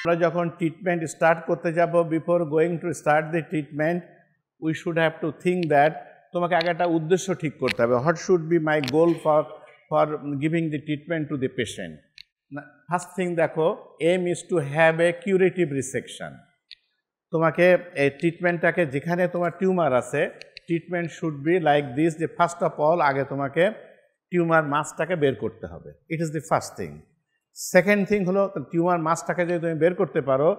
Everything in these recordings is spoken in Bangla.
আমরা যখন ট্রিটমেন্ট স্টার্ট করতে যাব, before going to start the treatment we should have to think that তোমাকে আগে একটা উদ্দেশ্য ঠিক করতে হবে। What should be my goal for giving the treatment to the patient. First thing দেখো, aim is to have a curative resection. তোমাকে এই ট্রিটমেন্টটাকে, যেখানে তোমার টিউমার আছে, treatment should be like this, যে ফার্স্ট অফ অল আগে তোমাকে টিউমার মাসটাকে বের করতে হবে। It is the first thing. Second thing হলো, টিউমার মাসটাকে যদি তুমি বের করতে পারো,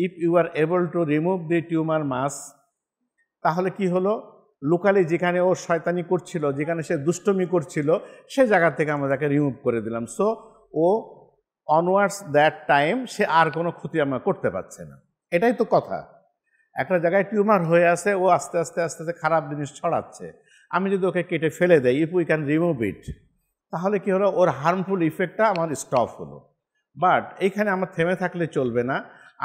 if you are able to remove the tumour mass, তাহলে কি হলো, লোকালি যেখানে ও শয়তানি করছিল, যেখানে সে দুষ্টমি করছিল, সে জায়গা থেকে আমরা তাকে রিমুভ করে দিলাম। সো ও অনওয়ার্ডস দ্যাট টাইম সে আর কোনো ক্ষতি আমরা করতে পারছে না। এটাই তো কথা। একটা জায়গায় টিউমার হয়ে আছে, ও আস্তে আস্তে আস্তে আস্তে খারাপ জিনিস ছড়াচ্ছে। আমি যদি ওকে কেটে ফেলে দেই, ইফ উই ক্যান রিমুভ ইট, তাহলে কি হলো, ওর হার্মফুল ইফেক্টটা আমার স্টপ হলো। বাট এইখানে আমরা থেমে থাকলে চলবে না।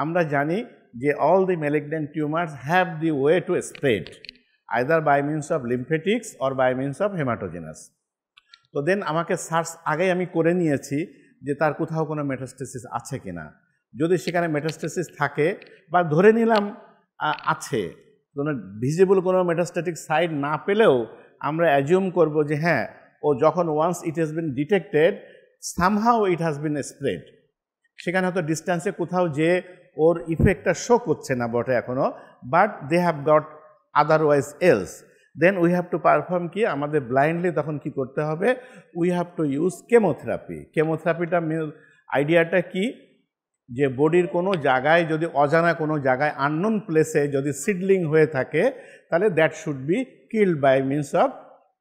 আমরা জানি যে all the malignant tumours have the way to spread, either by means of lymphatics or by means of haematogenous. তো দেন আমাকে সার্চ আগেই আমি করে নিয়েছি যে তার কোথাও কোনো মেটাস্টেসিস আছে কিনা। যদি সেখানে মেটাস্টেসিস থাকে, বা ধরে নিলাম আছে, কোনো ভিজিবল কোনো মেটাস্ট্যাটিক সাইড না পেলেও আমরা অ্যাজিউম করব যে হ্যাঁ, ও যখন once it has been detected, somehow it has been spread. সেখানে হয়তো ডিস্ট্যান্সে কোথাও যে ওর ইফেক্টটা শো করছে না বটে এখনও, but they have got otherwise else. Then we have to perform কি, আমাদের ব্লাইন্ডলি তখন কি করতে হবে, we have to use chemotherapy. কেমোথেরাপিটা আইডিয়াটা কি, যে বডির কোনো জায়গায় যদি অজানা কোনো জায়গায়, আননোন প্লেসে যদি সিডলিং হয়ে থাকে, তাহলে that should be killed by means of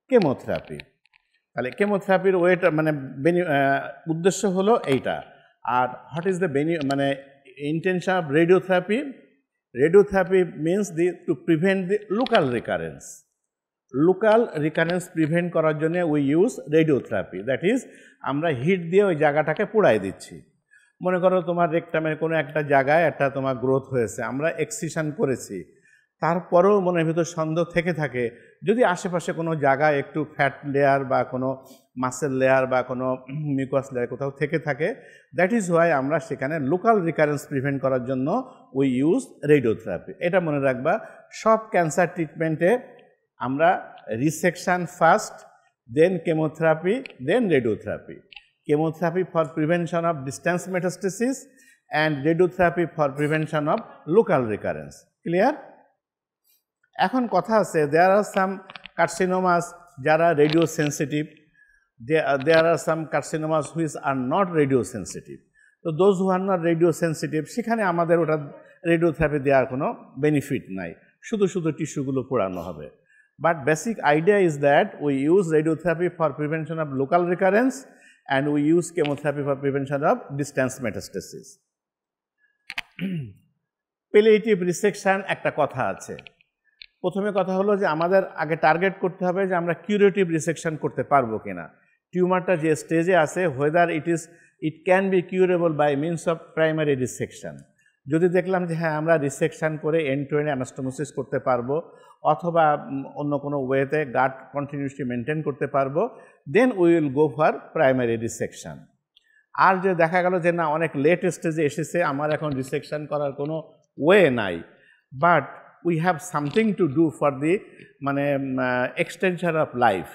chemotherapy. তাহলে কেমোথেরাপির ওয়েটা মানে উদ্দেশ্য হলো এইটা। আর what is the intention of radiotherapy? Radiotherapy means to prevent the local recurrence. Local recurrence prevent করার জন্য we use radiotherapy. That is, আমরা হিট দিয়ে ওই জায়গাটাকে পোড়াই দিচ্ছি। মনে করো তোমার রেকটামের কোনো একটা জায়গায় একটা তোমার গ্রোথ হয়েছে, আমরা এক্সিশন করেছি, তারপরেও মনের ভিতর সন্দেহ থেকে থাকে, যদি আশেপাশে কোনো জায়গায় একটু ফ্যাট লেয়ার বা কোনো মাসেল লেয়ার বা কোনো মিউকাস লেয়ার কোথাও থেকে থাকে, দ্যাট ইজ ওয়াই আমরা সেখানে লোকাল রিকারেন্স প্রিভেন্ট করার জন্য উই ইউজ রেডিওথেরাপি। এটা মনে রাখবা, সব ক্যান্সার ট্রিটমেন্টে আমরা resection first, then chemotherapy, then radiotherapy. Chemotherapy for prevention of distance metastasis and radiotherapy for prevention of local recurrence. Clear? এখন কথা আছে, there are some carcinomas যারা radio sensitive, there are some carcinomas which are not radio sensitive. তো those who are not radio sensitive, সেখানে আমাদের ওটা রেডিওথেরাপি দেওয়ার কোনো বেনিফিট নাই, শুধু শুধু টিস্যুগুলো পোড়ানো হবে। But basic idea is that we use radiotherapy for prevention of local recurrence and we use chemotherapy for prevention of distance metastasis. Palliative resection একটা কথা আছে। প্রথমে কথা হলো যে আমাদের আগে টার্গেট করতে হবে যে আমরা কিউরেটিভ রিসেকশন করতে পারবো কিনা। টিউমারটা যে স্টেজে আছে, whether it can be curable by means of primary resection. যদি দেখলাম যে হ্যাঁ, আমরা রিসেকশন করে এন্ড টু এন্ড অ্যানাস্টোমোসিস করতে পারবো, অথবা অন্য কোনো ওয়েতে গাট কন্টিনিউটি মেনটেন করতে পারবো, then we will go for primary resection. আর যে দেখা গেল যে না, অনেক লেট স্টেজে এসেছে, আমার এখন রিসেকশন করার কোনো ওয়ে নাই, but we have something to do for the extension of life,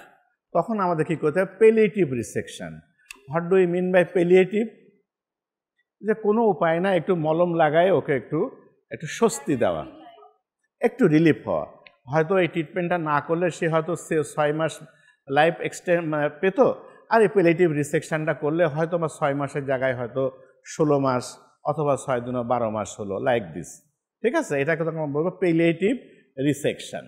তখন আমাদের কী করতে হবে, palliative resection. What do you mean by palliative? যে কোনো উপায় না, একটু মলম লাগায় ওকে একটু স্বস্তি দেওয়া, একটু রিলিফ হওয়া। হয়তো এই ট্রিটমেন্টটা না করলে সে হয়তো 6 মাস লাইফ এক্সটেন্ড পেত, আর এই প্যালিয়েটিভ রিসেকশনটা করলে হয়তো বা 6 মাসের জায়গায় হয়তো 16 মাস অথবা 6 দিনও 12 মাস হলো, লাইক দিস। ঠিক আছে, এটাকে তখন আমরা বলবো palliative resection.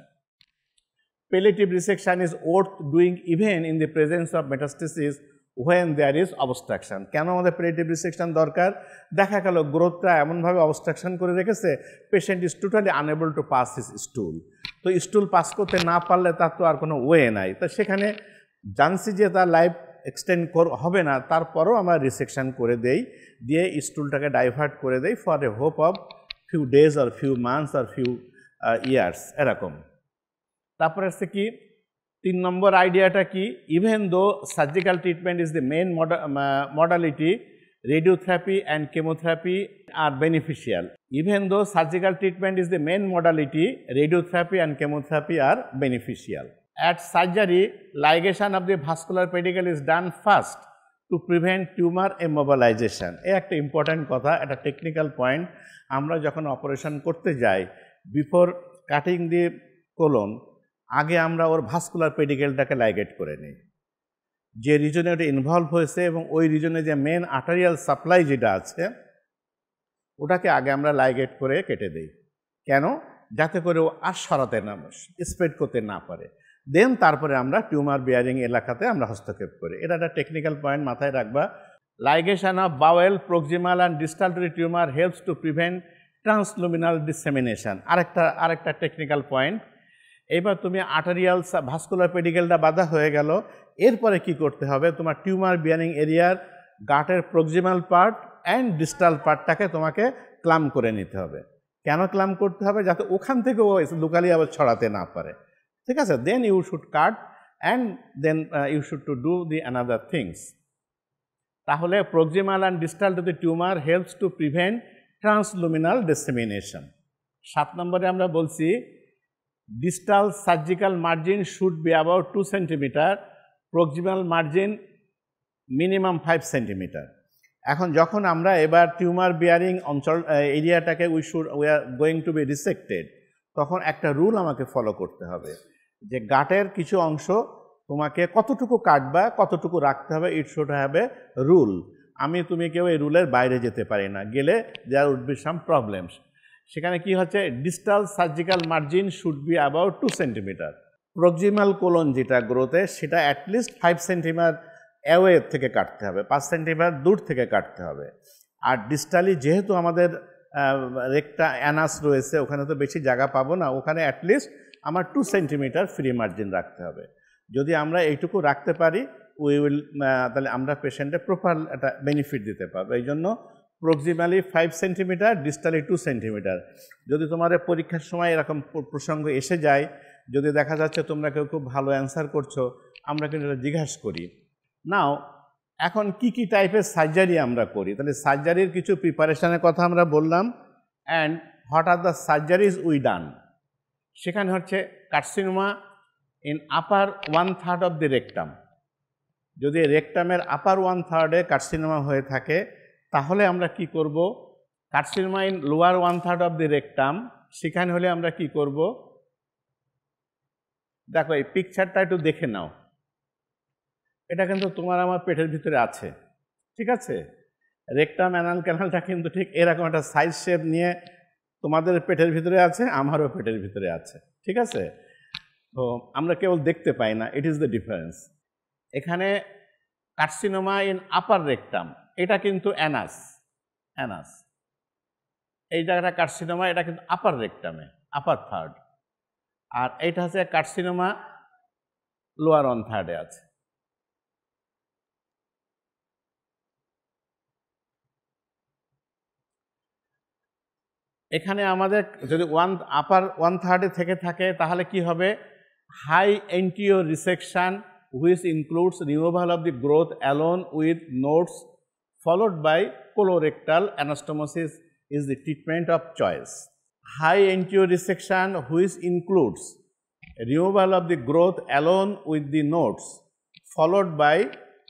Palliative resection is worth doing even in the presence of metastasis when there is obstruction. কেন আমাদের প্যালিয়েটিভ রিসেকশন দরকার? দেখা গেল গ্রোথটা এমনভাবে অবস্ট্রাকশন করে রেখেছে, patient is totally unable to pass his স্টুল। তো স্টুল পাস করতে না পারলে তার তো আর কোনো ওয়ে নাই। তো সেখানে জানছি যে তার লাইফ এক্সটেন্ড হবে না, তারপরও আমরা রিসেকশন করে দেই, দিয়ে স্টুলটাকে ডাইভার্ট করে দেই for a hope of few days or few months or few years, এরকম। তারপরে আসছে কি 3 নম্বর আইডিয়াটা কি, even though surgical treatment is the main modality, radiotherapy and chemotherapy are beneficial. Even though surgical treatment is the main modality, radiotherapy and chemotherapy are beneficial. At surgery, ligation of the vascular pedicle is done first to prevent tumor immobilization. এই একটা ইম্পর্ট্যান্ট কথা, একটা টেকনিক্যাল পয়েন্ট। আমরা যখন অপারেশন করতে যাই, বিফোর কাটিং দি কোলন, আগে আমরা ওর ভাস্কুলার পেডিকেলটাকে লাইগেট করে নিই, যে রিজনে ওটা ইনভলভ হয়েছে এবং ওই রিজনে যে মেন আর্টারিয়াল সাপ্লাই যেটা আছে ওটাকে আগে আমরা লাইগেট করে কেটে দিই। কেন? যাতে করে ও আর সরাতে না, স্প্রেড করতে না পারে। দেন তারপরে আমরা টিউমার বিয়ারিং এলাকাতে আমরা হস্তক্ষেপ করি। এটা একটা টেকনিক্যাল পয়েন্ট, মাথায় রাখবা। Ligation of bowel, proximal and distal to the tumour helps to prevent transluminal dissemination. আরেকটা টেকনিক্যাল পয়েন্ট। এবার তুমি আর্টারিয়াল ভাস্কুলার পেডিকেলটা বাঁধা হয়ে গেল, এরপরে কি করতে হবে? তোমার টিউমার বিয়ারিং এরিয়ার গাটের প্রক্সিমাল পার্ট অ্যান্ড ডিস্টাল পার্টটাকে তোমাকে ক্লাম করে নিতে হবে। কেন ক্লাম করতে হবে? যাতে ওখান থেকে ও লোকালি আবার ছড়াতে না পারে। ঠিক আছে? Then you should cut and then you should to do the another things. তাহলে proximal and distal to the tumour helps to prevent transluminal dissemination. 7 নম্বরে আমরা বলছি distal surgical margin should be about 2 centimetre, proximal margin minimum 5 centimetre. এখন যখন আমরা এবার টিউমার বিয়ারিং অঞ্চল এরিয়াটাকে we are going to be resected, তখন একটা রুল আমাকে ফলো করতে হবে যে গাটের কিছু অংশ তোমাকে কতটুকু কাটবা, কতটুকু রাখতে হবে। It should have a rule. তুমি কেউ এই রুলের বাইরে যেতে পারি না, গেলে there would be some problems. সেখানে কি হচ্ছে? Distal surgical margin should be about 2 centimetre. Proximal colon যেটা গ্রোথে, সেটা অ্যাটলিস্ট 5 সেন্টিমিটার অ্যাওয়ে থেকে কাটতে হবে, 5 সেন্টিমিটার দূর থেকে কাটতে হবে। আর ডিস্টালি যেহেতু আমাদের রেকটা অ্যানাস রয়েছে, ওখানে তো বেশি জায়গা পাবো না, ওখানে অ্যাটলিস্ট আমার 2 সেন্টিমিটার ফ্রি মার্জিন রাখতে হবে। যদি আমরা এইটুকু রাখতে পারি, তাহলে আমরা পেশেন্টে প্রপার একটা বেনিফিট দিতে পারবো। এই জন্য প্রক্সিমালি 5 সেন্টিমিটার, ডিস্টালি 2 সেন্টিমিটার। যদি তোমাদের পরীক্ষার সময় এরকম প্রসঙ্গ এসে যায়, যদি দেখা যাচ্ছে তোমরা কেউ খুব ভালো অ্যান্সার করছো, আমরা কিন্তু এটা জিজ্ঞাসা করি। নাও এখন কি টাইপের সার্জারি আমরা করি, তাহলে সার্জারির কিছু প্রিপারেশনের কথা আমরা বললাম। And what are the surgeries we ডান। সেখানে হচ্ছে carcinoma in upper 1/3 of the rectum. যদি রেকটামের আপার 1/3 কার্সিনোমা হয়ে থাকে, তাহলে আমরা কি করব? Carcinoma in lower 1/3 of the rectum, সেখানে হলে আমরা কি করব? দেখো এই পিকচারটা একটু দেখে নাও। এটা কিন্তু তোমার আমার পেটের ভিতরে আছে, ঠিক আছে? রেকটাম অ্যানাল ক্যানালটা কিন্তু ঠিক এরকম একটা সাইজ শেপ নিয়ে তোমাদের পেটের ভিতরে আছে, আমারও পেটের ভিতরে আছে, ঠিক আছে? তো আমরা কেবল দেখতে পাই না, ইট ইজ দ্য ডিফারেন্স। এখানে কার্সিনোমা ইন আপার রেকটাম, এটা কিন্তু অ্যানাস। এই জায়গাটা কার্সিনোমা, এটা কিন্তু আপার রেকটামে, আপার থার্ড। আর এইটা হচ্ছে কার্সিনোমা লোয়ার 1/3 আছে। এখানে আমাদের যদি আপার 1/3 থেকে থাকে, তাহলে কি হবে? High anterior resection which includes removal of the growth along with nodes followed by colorectal anastomosis is the treatment of choice. High anterior resection which includes removal of the growth along with the nodes followed by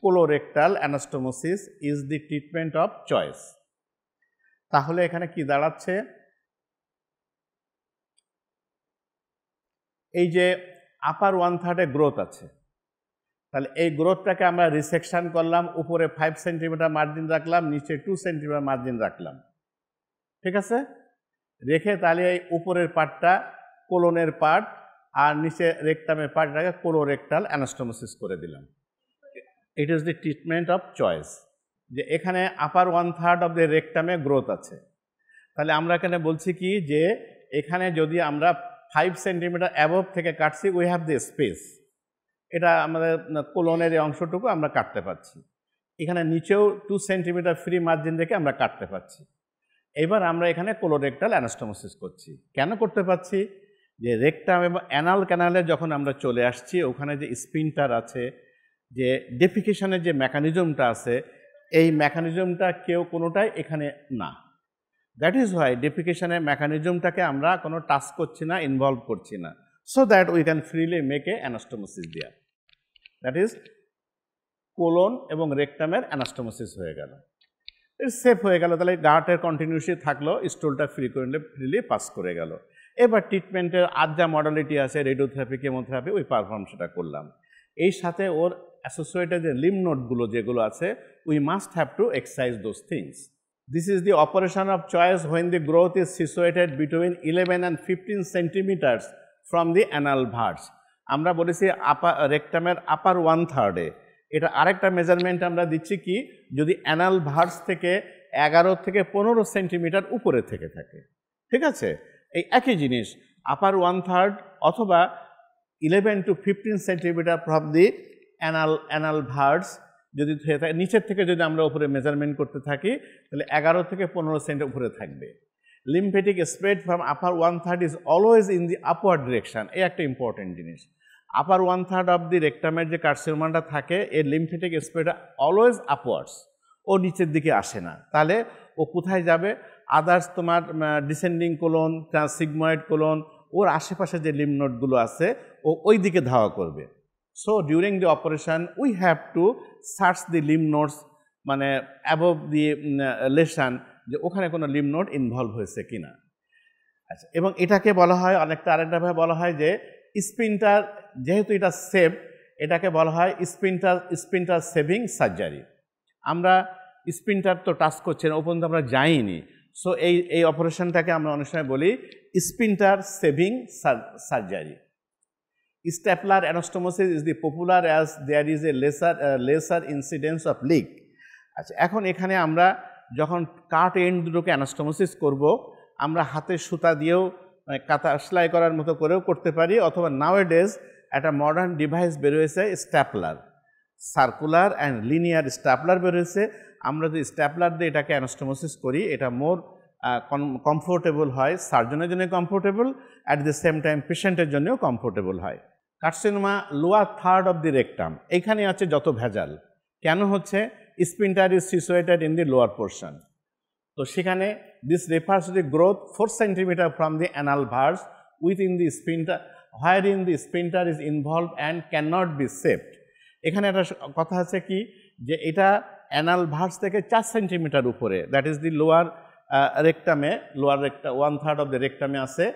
colorectal anastomosis is the treatment of choice. তাহলে এখানে কি দাঁড়াচ্ছে? এই যে আপার 1/3 গ্রোথ আছে, তাহলে এই গ্রোথটাকে আমরা রিসেকশন করলাম, উপরে 5 সেন্টিমিটার মার্জিন রাখলাম, নিচে 2 সেন্টিমিটার মার্জিন রাখলাম, ঠিক আছে? রেখে তাহলে এই উপরের পার্টটা কোলনের পার্ট আর নিচে রেকটামের পার্টটাকে কোলোরেক্টাল অ্যানাস্টোমোসিস করে দিলাম। It is the treatment of choice. যে এখানে আপার 1/3 অফ দ্য রেকটামে গ্রোথ আছে, তাহলে আমরা এখানে বলছি কি যে এখানে যদি আমরা 5 সেন্টিমিটার অ্যাবভ থেকে কাটছি, উই হ্যাভ দি স্পেস। এটা আমাদের কোলনের এই অংশটুকু আমরা কাটতে পারছি। এখানে নিচেও 2 সেন্টিমিটার ফ্রি মার্জিন রেখে আমরা কাটতে পারছি। এবার আমরা এখানে কোলোরেক্টাল অ্যানাস্টোমোসিস করছি। কেন করতে পারছি? যে রেকটাম এবং অ্যানাল ক্যানালে যখন আমরা চলে আসছি, ওখানে যে স্পিনটার আছে, যে ডেফিকেশনের যে মেকানিজমটা আছে, এই মেকানিজমটা কেউ কোনোটাই এখানে না। দ্যাট ইজ হোয়াই ডেফিকেশনের মেকানিজমটাকে আমরা কোনো টাচ করছি না, ইনভলভ করছি না, so that we can freely make a anastomosis there. That is colon এবং রেকটামের অ্যানাস্টোমোসিস হয়ে গেল, সেফ হয়ে গেল। তাহলে গার্টের কন্টিনিউসি থাকলো, স্টুলটা ফ্রিলি পাস করে গেল। এবার ট্রিটমেন্টের আর যা মডালিটি আছে, রেডিওথেরাপি, কেমোথেরাপি, ওই পারফর্ম সেটা করলাম। এই সাথে ওর অ্যাসোসিয়েটেড যে লিম্ফ নোডগুলো যেগুলো আছে, we must have to exercise those things. This is the operation of choice when the growth is situated between 11 and 15 centimetres from the anal verse. আমরা বলেছি রেকটামের আপার 1/3-এ। এটা আরেকটা মেজারমেন্ট আমরা দিচ্ছি কি, যদি অ্যানাল ভার্স থেকে 11 থেকে 15 সেন্টিমিটার উপরে থেকে থাকে, ঠিক আছে? এই একই জিনিস, আপার 1/3 অথবা 11 to 15 centimetre from the anal verse যদি নিচের থেকে যদি আমরা উপরে মেজারমেন্ট করতে থাকি, তাহলে 11 থেকে 15 সেন্টি উপরে থাকবে। Lymphatic spread from upper 1/3 is always in the upward direction. এই একটা ইম্পর্টেন্ট জিনিস, আপার 1/3 অফ দি রেকটামের যে কার্সিনোমাটা থাকে, এর লিম্ফেটিক স্প্রেড অলওয়েজ আপওয়ার্ডস, ও নিচের দিকে আসে না। তাহলে ও কোথায় যাবে? আদার্স তোমার ডিসেন্ডিং কোলন, সিগময়েড কোলন, ওর আশেপাশে যে লিম্ফ নোডগুলো আছে ও ওই দিকে ধাওয়া করবে। So during the operation we have to search the lymph nodes, মানে অ্যাবভ দি লেশন, যে ওখানে কোনো লিম্ফ নোড ইনভলভ হয়েছে কিনা। আচ্ছা, এবং এটাকে বলা হয় অনেকটা আরেকটাভাবে বলা হয় যে স্পিন্টার, যেহেতু এটা সেভ, এটাকে বলা হয় স্পিন্টার সেভিং সার্জারি। আমরা স্পিন্টার তো টাচ করছি না, ও পর্যন্ত আমরা যাইনি। সো এই অপারেশনটাকে আমরা অনেক সময় বলি sphincter saving surgery. Stapler anastomosis is the popular as there is a lesser incidence of leak. আচ্ছা, এখন এখানে আমরা যখন কাট এন্ড দুটোকে অ্যানাস্টোমোসিস করব, আমরা হাতের সুতা দিয়েও কাতা সেলাই করার মতো করেও করতে পারি, অথবা নাওএডেজ একটা মডার্ন ডিভাইস বেরোয়েছে stapler, circular and linear stapler বেরোয়েছে। আমরা যদি স্ট্যাপলার দিয়ে এটাকে অ্যানাস্টোমোসিস করি, এটা মোর কমফোর্টেবল হয়, সার্জনের জন্য comfortable, at the same time পেশেন্টের জন্যও কমফোর্টেবল হয়। Carcinoma lower third of the rectum, এইখানে আছে যত ভেজাল। কেন হচ্ছে? Sprinter is situated in the lower portion. তো সেখানে this refers to the growth 4 centimetre from the anal verse within the sprinter, where in the sprinter is involve and can not be saved. এখানে একটা কথা আছে কি, যে এটা অ্যানাল ভার্স থেকে 4 সেন্টিমিটার উপরে, দ্যাট ইজ দি লোয়ার রেকটামে, লোয়ার রেকটা 1/3 অফ দ্য রেকটামে আছে।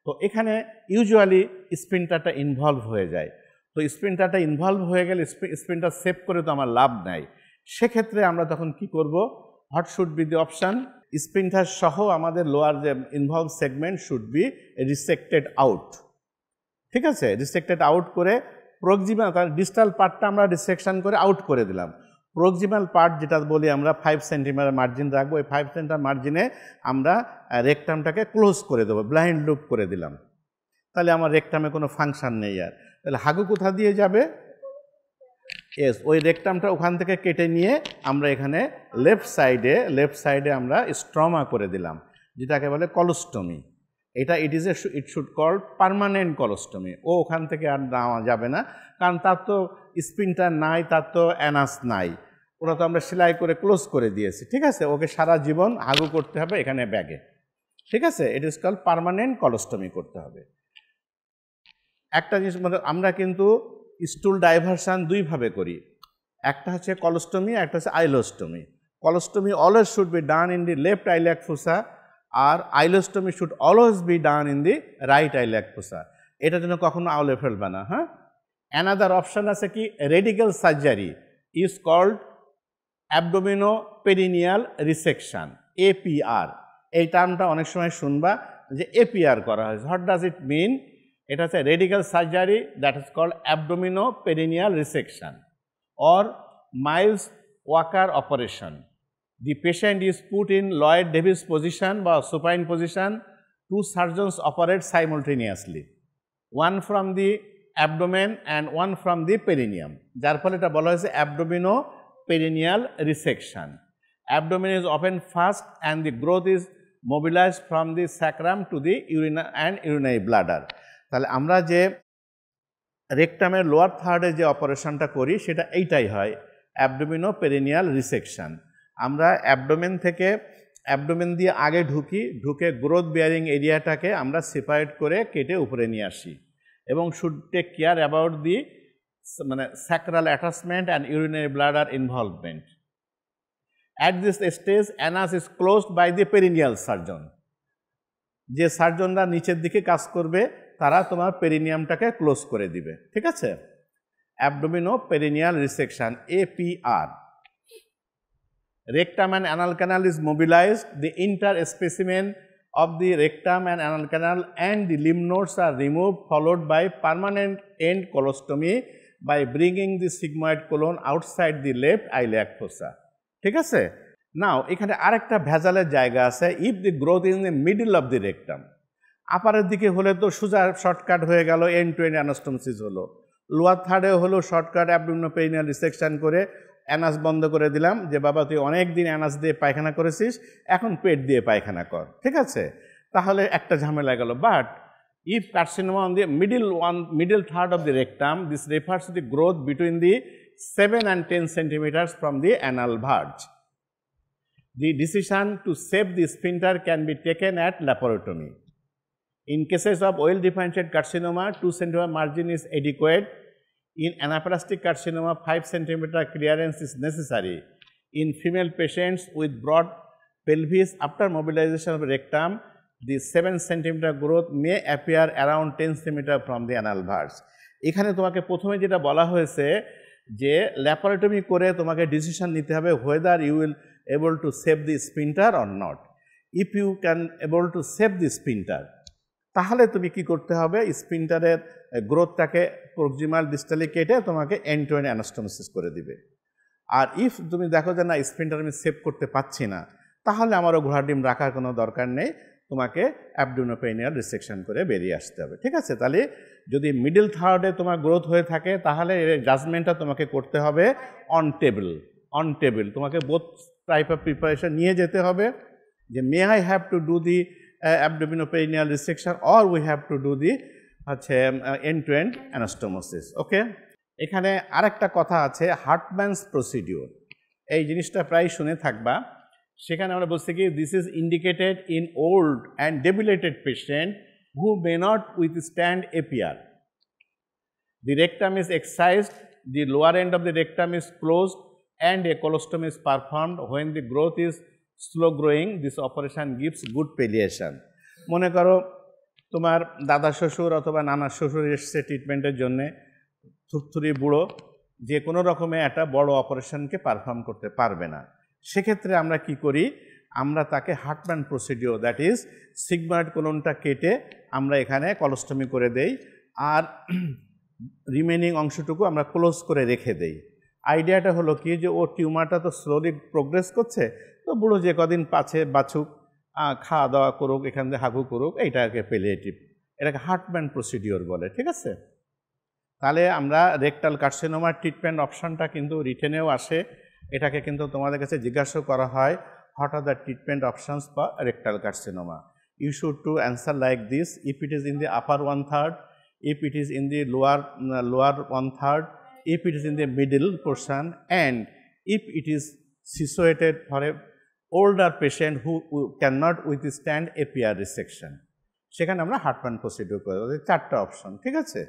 তো এখানে ইউজুয়ালি স্পিন্টারটা ইনভলভ হয়ে যায়। তো স্পিন্টারটা ইনভলভ হয়ে গেলে স্পিন্টার সেভ করে তো আমার লাভ নাই। সেক্ষেত্রে আমরা তখন কি করব? What should be the option? Sphincter সহ আমাদের লোয়ার যে involve segment should be resected out, ঠিক আছে? রিসেক্টেড আউট করে প্রক্সিমাল, তার ডিস্টাল পার্টটা আমরা রিসেকশন করে আউট করে দিলাম। প্রক্সিমাল পার্ট যেটা বলি আমরা 5 সেন্টিমিটার মার্জিন রাখবো, এই 5 সেন্টিমিটার মার্জিনে আমরা রেকটামটাকে ক্লোজ করে দেবো, ব্লাইন্ড লুপ করে দিলাম। তাহলে আমার রেকটামে কোনো ফাংশন নেই আর। তাহলে হাগু কোথা দিয়ে যাবে? এস, ওই রেকটামটা ওখান থেকে কেটে নিয়ে আমরা এখানে লেফট সাইডে আমরা স্ট্রমা করে দিলাম, যেটাকে বলে কলোস্টমি। এটা ইট শুড কল পার্মানেন্ট কলোস্টমি। ও ওখান থেকে আর নেওয়া যাবে না, কারণ তার তো স্পিন্টার নাই, তার তো অ্যানাস নাই, ওরা তো আমরা সেলাই করে ক্লোজ করে দিয়েছি, ঠিক আছে? ওকে সারা জীবন হাগু করতে হবে এখানে ব্যাগে, ঠিক আছে? ইট ইজ কল পার্মানেন্ট কলোস্টমি করতে হবে। একটা জিনিস মানে আমরা কিন্তু স্টুল ডাইভারশন দুইভাবে করি, একটা হচ্ছে কলোস্টমি, একটা হচ্ছে ileostomy. Colostomy always should be done in the left iliac fossa, আর ileostomy should always be done in the right iliac fossa. এটার জন্য কখনো আউলে ফেলবে না, হ্যাঁ? অ্যানাদার অপশান আছে কি, radical surgery is called abdominoperineal resection, APR। এই টার্মটা অনেক সময় শুনবা যে APR করা হয়েছে। What does it mean? এটা হচ্ছে radical surgery that is called abdominoperineal resection or Miles Walker operation. The patient is put in Lloyd Davis position or supine position. Two surgeons operate simultaneously, one from the abdomen and one from the perineum. যার ফলে এটা বলা হয়েছে abdominoperineal resection. Abdomen is opened first and the growth is mobilized from the sacrum to the urinary bladder. তাহলে আমরা যে রেকটামের লোয়ার থার্ডে যে অপারেশনটা করি সেটা এইটাই হয় অ্যাবডোমিনোপেরিনিয়াল রিসেকশন। আমরা অ্যাবডোমেন দিয়ে আগে ঢুকে গ্রোথ বিয়ারিং এরিয়াটাকে আমরা সেপারেট করে কেটে উপরে নিয়ে আসি এবং should take care about the মানে sacral attachment and urinary bladder involvement. At this stage anus is closed by the perineal surgeon. যে সার্জনরা নিচের দিকে কাজ করবে তারা তোমার পেরিনিয়ামটাকে ক্লোজ করে দিবে, ঠিক আছে। Abdomino perineal resection, APR. Rectum and anal canal is mobilized. The interspecimen of the rectum and anal canal and the lymph nodes are removed, followed by permanent end colostomy by bringing the sigmoid colon outside the left iliac fossa. ঠিক আছে। নাও এখানে আরেকটা ভেজালের জায়গা আছে। If the growth in the middle of the rectum, আপারের দিকে হলে তো সোজা শর্টকাট হয়ে গেল, এন্ড টু এন্ড অ্যানাস্টোমোসিস হলো। লোয়ার থার্ডে হলো শর্টকাট অ্যাবডোমিনোপেরিনিয়াল রিসেকশন করে অ্যানাস বন্ধ করে দিলাম, যে বাবা তুই অনেক দিন অ্যানাস দিয়ে পায়খানা করেছিস, এখন পেট দিয়ে পায়খানা কর, ঠিক আছে। তাহলে একটা ঝামেলা গেল। But if carcinoma on the middle third of the rectum, this refers to the growth between the 7 and 10 centimeters from the anal verge. The decision to save the sphincter can be taken at laparotomy. In cases of well-differentiated carcinoma, 2 cm margin is adequate. In anaplastic carcinoma, 5 cm clearance is necessary. In female patients with broad pelvis, after mobilization of rectum, the 7 cm growth may appear around 10 cm from the anal verge. এখানে তোমাকে প্রথমে যেটা বলা হয়েছে যে ল্যাপারোটমি করে তোমাকে ডিসিশন নিতে হবে whether you will able to save the sphincter or not. If you can able to save the sphincter, তাহলে তুমি কি করতে হবে, স্পিন্টারের গ্রোথটাকে প্রক্সিমাল ডিস্টালি কেটে তোমাকে এন্ড টু এন্ড অ্যানাস্টোমোসিস করে দিবে। আর ইফ তুমি দেখো যে না স্পিন্টার আমি সেভ করতে পারছি না, তাহলে আমারও ঘোড়া ডিম রাখার কোনো দরকার নেই, তোমাকে অ্যাবডোমিনোপেরিনিয়াল রিসেকশন করে বেরিয়ে আসতে হবে, ঠিক আছে। তাহলে যদি মিডল থার্ডে তোমার গ্রোথ হয়ে থাকে তাহলে জাজমেন্টটা তোমাকে করতে হবে অন টেবিল। তোমাকে বোথ টাইপ অফ প্রিপারেশন নিয়ে যেতে হবে, যে may I have to do the abdominoperineal resection or we have to do the হচ্ছে end to end anastomosis. Okay, এখানে আরেকটা কথা আছে, হার্টম্যানস প্রসিডিওর। এই জিনিসটা প্রায় শুনে থাকবা। সেখানে আমরা বলছি কি, this is indicated in old and debilitated patient who may not withstand APR. The rectum is excised, the lower end of the rectum is closed and a colostomy is performed. When the growth is slow growing, this operation gives good palliation. মনে করো তোমার দাদা শ্বশুর অথবা নানা শ্বশুর এসছে ট্রিটমেন্টের জন্য, থুরথুরি বুড়ো, যে কোনো রকমে একটা বড় অপারেশনকে পারফর্ম করতে পারবে না। সেক্ষেত্রে আমরা কি করি, আমরা তাকে Hartmann procedure, that is sigmoid কোলনটা কেটে আমরা এখানে কলোস্টমি করে দেই, আর রিমেনিং অংশটুকু আমরা ক্লোজ করে রেখে দেই। আইডিয়াটা হলো কি, যে ও টিউমারটা তো স্লোলি প্রোগ্রেস করছে, তো বুড়ো যে কদিন পাছে বাছুক, খাওয়া দাওয়া করুক, এখান থেকে হাগু করুক, এইটাকে পেলিয়েটিভ, এটাকে হার্টম্যান প্রসিডিওর বলে, ঠিক আছে। তাহলে আমরা রেকটাল কার্সিনোমার ট্রিটমেন্ট অপশনটা কিন্তু রিটেনেও আসে, এটাকে কিন্তু তোমাদের কাছে জিজ্ঞাসা করা হয়, what are the treatment options for rectal carcinoma? You should to answer like this: if it is in the upper 1/3, if it is in the lower 1/3, if it is in the middle portion, and if it is situated for a older patient who cannot withstand APR resection, সেখানে আমরা হার্টম্যান প্রসিডিওর করে, 4টা অপশন, ঠিক আছে।